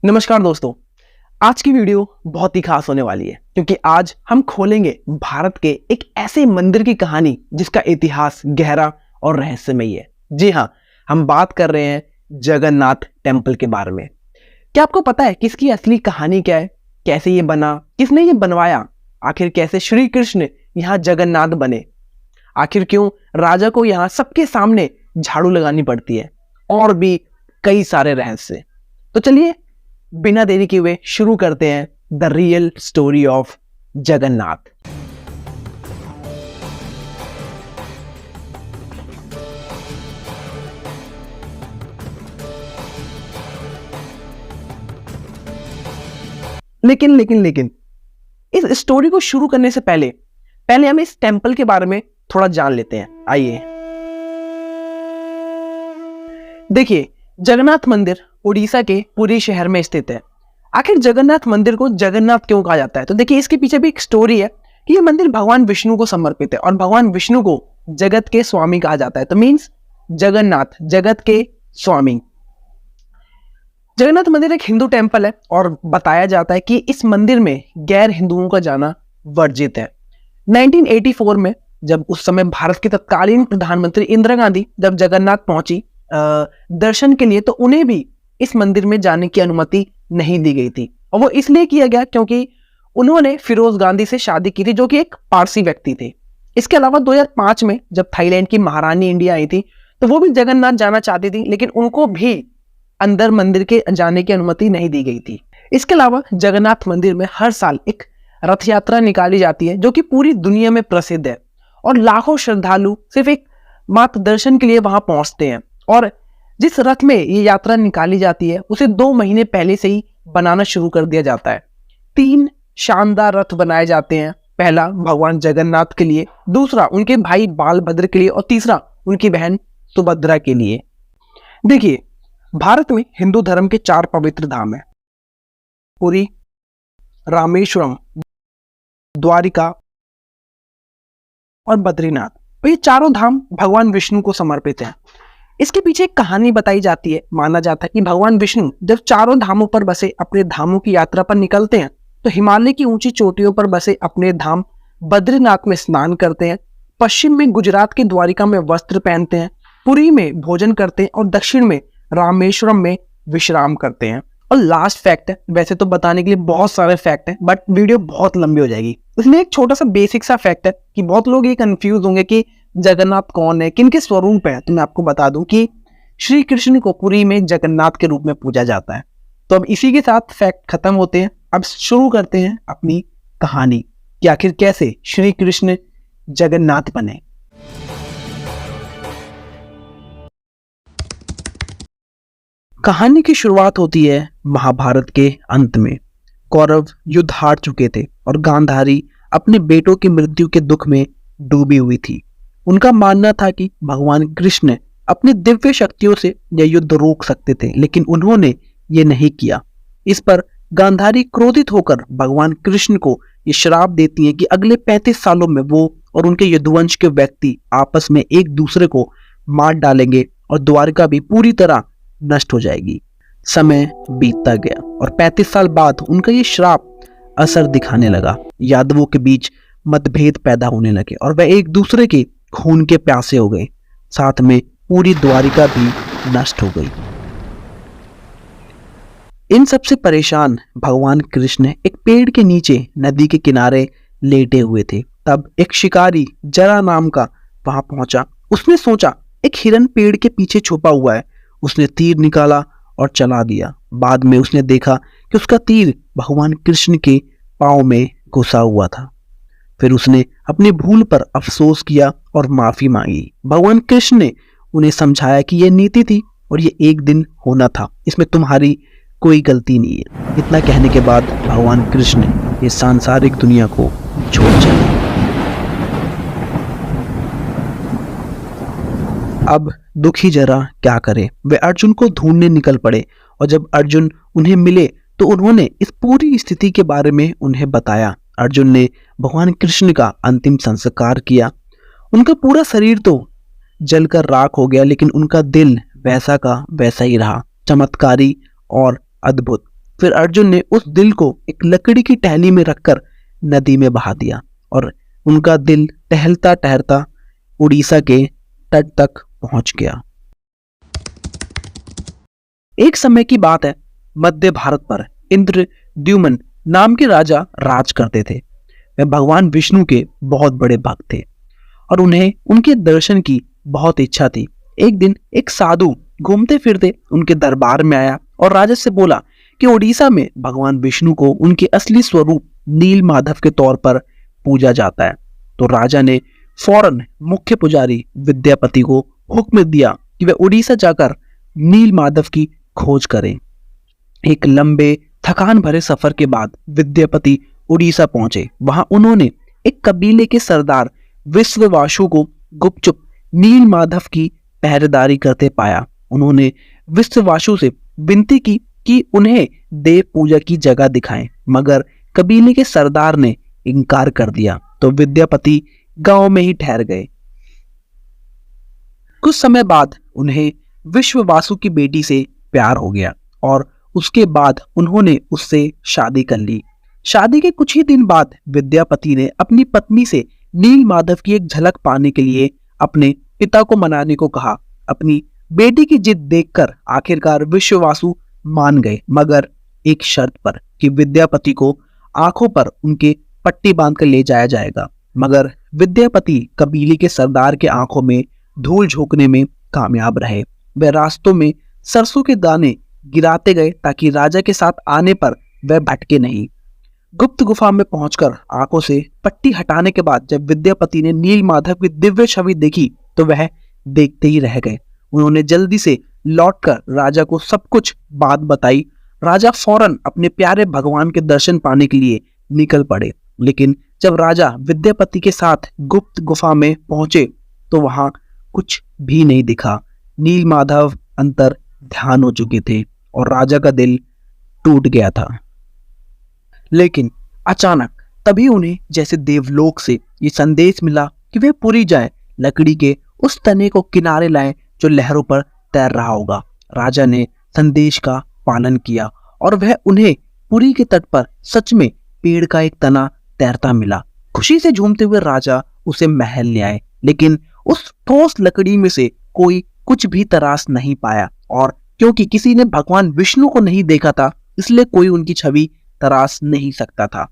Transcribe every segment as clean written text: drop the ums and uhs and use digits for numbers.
नमस्कार दोस्तों, आज की वीडियो बहुत ही खास होने वाली है क्योंकि आज हम खोलेंगे भारत के एक ऐसे मंदिर की कहानी जिसका इतिहास गहरा और रहस्यमयी है। जी हाँ, हम बात कर रहे हैं जगन्नाथ टेम्पल के बारे में। क्या आपको पता है कि इसकी असली कहानी क्या है? कैसे ये बना, किसने ये बनवाया, आखिर कैसे श्री कृष्ण यहाँ जगन्नाथ बने, आखिर क्यों राजा को यहाँ सबके सामने झाड़ू लगानी पड़ती है, और भी कई सारे रहस्य। तो चलिए बिना देरी किए हुए शुरू करते हैं the real story of Jagannath. लेकिन इस स्टोरी को शुरू करने से पहले हम इस टेम्पल के बारे में थोड़ा जान लेते हैं। आइए देखिए, जगन्नाथ मंदिर उड़ीसा के पुरी शहर में स्थित है। आखिर जगन्नाथ मंदिर को जगन्नाथ क्यों कहा जाता है? तो देखिए, इसके पीछे भी एक स्टोरी है कि यह मंदिर भगवान विष्णु को समर्पित है और भगवान विष्णु को जगत के स्वामी कहा जाता है। तो मीन्स जगन्नाथ जगत के स्वामी। जगन्नाथ मंदिर एक हिंदू टेम्पल है और बताया जाता है कि इस मंदिर में गैर हिंदुओं का जाना वर्जित है। 1984 में जब उस समय भारत की तत्कालीन प्रधानमंत्री इंदिरा गांधी जब जगन्नाथ पहुंची दर्शन के लिए, तो उन्हें भी इस मंदिर में जाने की अनुमति नहीं दी गई थी। और वो इसलिए किया गया क्योंकि उन्होंने फिरोज गांधी से शादी की थी, जो कि एक पारसी व्यक्ति थे। इसके अलावा 2005 में जब थाईलैंड की महारानी इंडिया आई थी, तो वो भी जगन्नाथ जाना चाहती थी, लेकिन उनको भी अंदर मंदिर के जाने की अनुमति नहीं दी गई थी। इसके अलावा जगन्नाथ मंदिर में हर साल एक रथ यात्रा निकाली जाती है, जो कि पूरी दुनिया में प्रसिद्ध है, और लाखों श्रद्धालु सिर्फ एक मात्र दर्शन के लिए वहां पहुंचते हैं। और जिस रथ में ये यात्रा निकाली जाती है उसे 2 महीने पहले से ही बनाना शुरू कर दिया जाता है। 3 शानदार रथ बनाए जाते हैं। पहला भगवान जगन्नाथ के लिए, दूसरा उनके भाई बालभद्र के लिए, और तीसरा उनकी बहन सुभद्रा के लिए। देखिए, भारत में हिंदू धर्म के 4 पवित्र धाम है: पुरी, रामेश्वरम, द्वारिका और बद्रीनाथ। और ये चारों धाम भगवान विष्णु को समर्पित हैं। इसके पीछे एक कहानी बताई जाती है। माना जाता है कि भगवान विष्णु जब चारों धामों पर बसे अपने धामों की यात्रा पर निकलते हैं, तो हिमालय की ऊंची चोटियों पर बसे अपने धाम बद्रीनाथ में स्नान करते हैं, पश्चिम में गुजरात के द्वारिका में वस्त्र पहनते हैं, पुरी में भोजन करते हैं और दक्षिण में रामेश्वरम में विश्राम करते हैं। और लास्ट फैक्ट है, वैसे तो बताने के लिए बहुत सारे फैक्ट हैं, बट वीडियो बहुत लंबी हो जाएगी, इसलिए एक छोटा सा बेसिक सा फैक्ट है कि बहुत लोग ये कंफ्यूज होंगे कि जगन्नाथ कौन है, किनके स्वरूप है। तो मैं आपको बता दूं कि श्री कृष्ण को पुरी में जगन्नाथ के रूप में पूजा जाता है। तो अब इसी के साथ फैक्ट खत्म होते हैं। अब शुरू करते हैं अपनी कहानी कि आखिर कैसे श्री कृष्ण जगन्नाथ बने। कहानी की शुरुआत होती है महाभारत के अंत में। कौरव युद्ध हार चुके थे और गांधारी अपने बेटों की मृत्यु के दुख में डूबी हुई थी। उनका मानना था कि भगवान कृष्ण अपनी दिव्य शक्तियों से यह युद्ध रोक सकते थे, लेकिन उन्होंने ये नहीं किया। इस पर गांधारी क्रोधित होकर भगवान कृष्ण को ये श्राप देती हैं कि अगले 35 सालों में वो और उनके यदुवंश के व्यक्ति आपस में एक दूसरे को मार डालेंगे और द्वारिका भी पूरी तरह नष्ट हो जाएगी। समय बीतता गया और 35 साल बाद उनका ये श्राप असर दिखाने लगा। यादवों के बीच मतभेद पैदा होने लगे और वह एक दूसरे के खून के प्यासे हो गए। साथ में पूरी द्वारिका भी नष्ट हो गई। इन सबसे परेशान भगवान कृष्ण एक पेड़ के नीचे नदी के किनारे लेटे हुए थे। तब एक शिकारी जरा नाम का वहां पहुंचा। उसने सोचा एक हिरन पेड़ के पीछे छुपा हुआ है। उसने तीर निकाला और चला दिया। बाद में उसने देखा कि उसका तीर भगवान कृष्ण के पांव में घुसा हुआ था। फिर उसने अपनी भूल पर अफसोस किया और माफी मांगी। भगवान कृष्ण ने उन्हें समझाया कि यह नीति थी और ये एक दिन होना था, इसमें तुम्हारी कोई गलती नहीं है। इतना कहने के बाद भगवान कृष्ण ये सांसारिक दुनिया को छोड़ चले। अब दुखी जरा क्या करे, वे अर्जुन को ढूंढने निकल पड़े और जब अर्जुन उन्हें मिले तो उन्होंने इस पूरी स्थिति के बारे में उन्हें बताया। अर्जुन ने भगवान कृष्ण का अंतिम संस्कार किया। उनका पूरा शरीर तो जलकर राख हो गया, लेकिन उनका दिल वैसा का वैसा ही रहा, चमत्कारी और अद्भुत। फिर अर्जुन ने उस दिल को एक लकड़ी की टहनी में रखकर नदी में बहा दिया और उनका दिल टहलता टहलता उड़ीसा के तट तक पहुंच गया। एक समय की बात है, मध्य भारत पर इंद्रद्युम्न नाम के राजा राज करते थे। वे भगवान विष्णु के बहुत बड़े भक्त थे और उन्हें उनके दर्शन की बहुत इच्छा थी। एक दिन एक साधु घूमते फिरते उनके दरबार में आया और राजा से बोला कि उड़ीसा में भगवान विष्णु को उनके असली स्वरूप नील माधव के तौर पर पूजा जाता है। तो राजा ने फौरन मुख्य पुजारी विद्यापति को हुक्म दिया कि वे उड़ीसा जाकर नील माधव की खोज करें। एक लंबे थकान भरे सफर के बाद विद्यापति उड़ीसा पहुंचे। वहां उन्होंने एक कबीले के सरदार विश्ववासु को गुपचुप नील माधव की पहरेदारी करते पाया। उन्होंने विश्ववासु से विनती की कि उन्हें देव पूजा की जगह दिखाएं, मगर कबीले के सरदार ने इनकार कर दिया। तो विद्यापति गांव में ही ठहर गए। कुछ समय बाद उन्हें विश्ववासु की बेटी से प्यार हो गया और उसके बाद उन्होंने उससे शादी कर ली। शादी के कुछ ही दिन बाद विद्यापति ने अपनी पत्नी से नील माधव की एक झलक पाने के लिए अपने पिता को मनाने को कहा। अपनी बेटी की जिद देखकर आखिरकार विश्ववासु मान गए, मगर एक शर्त पर कि विद्यापति को आंखों पर उनके पट्टी बांधकर ले जाया जाएगा। मगर विद्यापति कबीले के सरदार के आंखों में धूल झोंकने में कामयाब रहे। वे रास्तों में सरसों के दाने गिराते गए ताकि राजा के साथ आने पर वह भटके नहीं। गुप्त गुफा में पहुंचकर आंखों से पट्टी हटाने के बाद जब विद्यापति ने नील माधव की दिव्य छवि देखी तो वह देखते ही रह गए। उन्होंने जल्दी से लौटकर राजा को सब कुछ बात बताई। राजा फौरन अपने प्यारे भगवान के दर्शन पाने के लिए निकल पड़े, लेकिन जब राजा विद्यापति के साथ गुप्त गुफा में पहुंचे तो वहां कुछ भी नहीं दिखा। नील माधव अंतर ध्यान हो चुके थे और राजा का दिल टूट गया था। लेकिन अचानक तभी उन्हें जैसे देवलोक से ये संदेश मिला कि वे पुरी जाए, लकड़ी के उस तने को किनारे लाएं जो लहरों पर तैर रहा होगा। राजा ने संदेश का पालन किया और वह उन्हें पुरी के तट पर सच में पेड़ का एक तना तैरता मिला। खुशी से झूमते हुए राजा उसे महल ले आए, लेकिन उस ठोस लकड़ी में से कोई कुछ भी तराश नहीं पाया और क्योंकि किसी ने भगवान विष्णु को नहीं देखा था इसलिए कोई उनकी छवि तराश नहीं सकता था।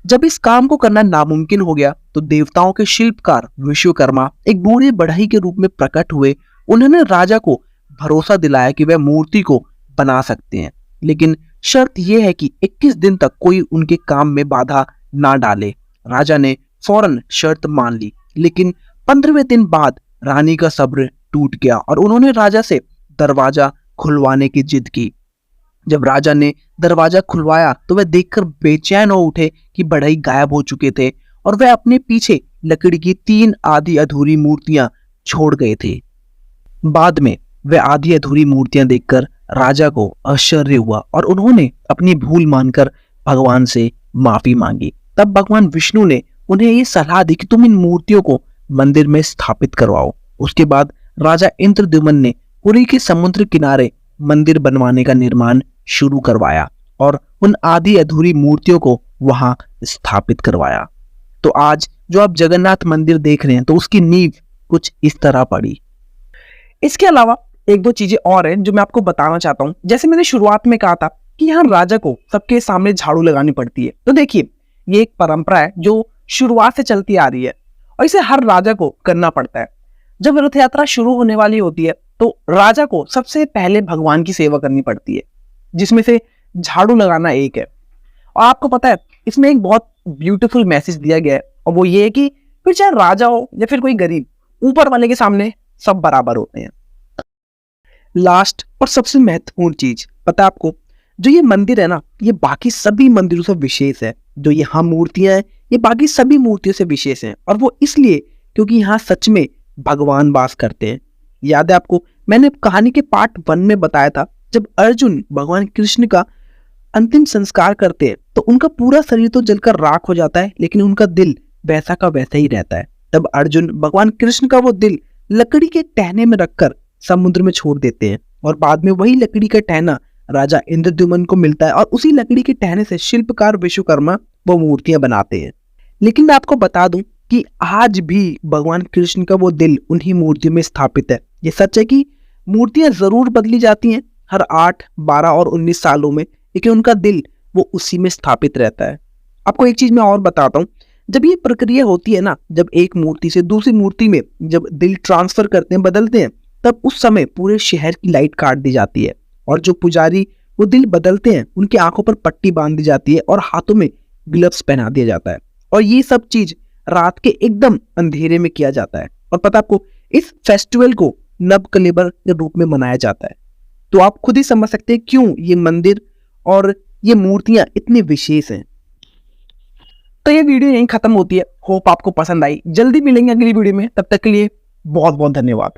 जब इस काम को करना नामुमकिन हो गया तो देवताओं के शिल्पकार विश्वकर्मा एक बूढ़े बढ़ई के रूप में प्रकट हुए। उन्होंने राजा को भरोसा दिलाया कि वह मूर्ति को बना सकते हैं, लेकिन शर्त यह है कि 21 दिन तक कोई उनके काम में बाधा ना डाले। राजा ने फौरन शर्त मान ली, लेकिन 15वें दिन बाद रानी का सब्र टूट गया और उन्होंने राजा से दरवाजा खुलवाने की जिद की। जब राजा ने दरवाजा खुलवाया तो वह देखकर बेचैन हो उठे कि बढ़ई गायब हो चुके थे और वह अपने पीछे लकड़ी की 3 आधी अधूरी मूर्तियां छोड़ गए थे। बाद में वह आधी अधूरी मूर्तियां देखकर राजा को आश्चर्य हुआ और उन्होंने अपनी भूल मानकर भगवान से माफी मांगी। तब भगवान विष्णु ने उन्हें ये सलाह दी कि तुम इन मूर्तियों को मंदिर में स्थापित करवाओ। उसके बाद राजा इंद्रद्युम्न ने पुरी के समुद्र किनारे मंदिर बनवाने का निर्माण शुरू करवाया और उन आधी अधूरी मूर्तियों को वहां स्थापित करवाया। तो आज जो आप जगन्नाथ मंदिर देख रहे हैं तो उसकी नींव कुछ इस तरह पड़ी। इसके अलावा एक दो चीजें और हैं जो मैं आपको बताना चाहता हूं। जैसे मैंने शुरुआत में कहा था कि यहाँ राजा को सबके सामने झाड़ू लगानी पड़ती है, तो देखिए ये एक परंपरा है जो शुरुआत से चलती आ रही है और इसे हर राजा को करना पड़ता है। जब रथ यात्रा शुरू होने वाली होती है तो राजा को सबसे पहले भगवान की सेवा करनी पड़ती है, जिसमें से झाड़ू लगाना एक है। और आपको पता है इसमें एक बहुत ब्यूटीफुल मैसेज दिया गया है और वो ये है कि फिर चाहे राजा हो या फिर कोई गरीब, ऊपर वाले के सामने सब बराबर होते हैं। लास्ट और सबसे महत्वपूर्ण चीज पता है आपको, जो ये मंदिर है ना, ये बाकी सभी मंदिरों से विशेष है। जो यहाँ मूर्तियां हैं ये बाकी सभी मूर्तियों से विशेष हैं और वो इसलिए क्योंकि यहाँ सच में भगवान वास करते हैं। याद है आपको, मैंने कहानी के पार्ट 1 में बताया था जब अर्जुन भगवान कृष्ण का अंतिम संस्कार करते हैं तो उनका पूरा शरीर तो जलकर राख हो जाता है, लेकिन उनका दिल वैसा का वैसा ही रहता है। तब अर्जुन भगवान कृष्ण का वो दिल लकड़ी के टहने में रखकर समुद्र में छोड़ देते हैं और बाद में वही लकड़ी का टहना राजा इंद्रद्युम्न को मिलता है और उसी लकड़ी के टहने से शिल्पकार विश्वकर्मा वो मूर्तियां बनाते हैं। लेकिन मैं आपको बता दूं कि आज भी भगवान कृष्ण का वो दिल उन्हीं मूर्तियों में स्थापित है। ये सच है कि मूर्तियां जरूर बदली जाती हैं हर 8, 12 और 19 सालों में, लेकिन उनका दिल वो उसी में स्थापित रहता है। आपको एक चीज मैं और बताता हूँ, जब ये प्रक्रिया होती है ना, जब एक मूर्ति से दूसरी मूर्ति में जब दिल ट्रांसफर करते हैं, बदलते हैं, तब उस समय पूरे शहर की लाइट काट दी जाती है और जो पुजारी वो दिल बदलते हैं उनकी आंखों पर पट्टी बांध दी जाती है और हाथों में ग्लव्स पहना दिया जाता है। और ये सब चीज रात के एकदम अंधेरे में किया जाता है। और पता आपको, इस फेस्टिवल को नवकलेबर के रूप में मनाया जाता है। तो आप खुद ही समझ सकते हैं क्यों ये मंदिर और ये मूर्तियां इतनी विशेष हैं। तो ये वीडियो यहीं खत्म होती है। होप आपको पसंद आई। जल्दी मिलेंगे अगली वीडियो में, तब तक के लिए बहुत बहुत धन्यवाद।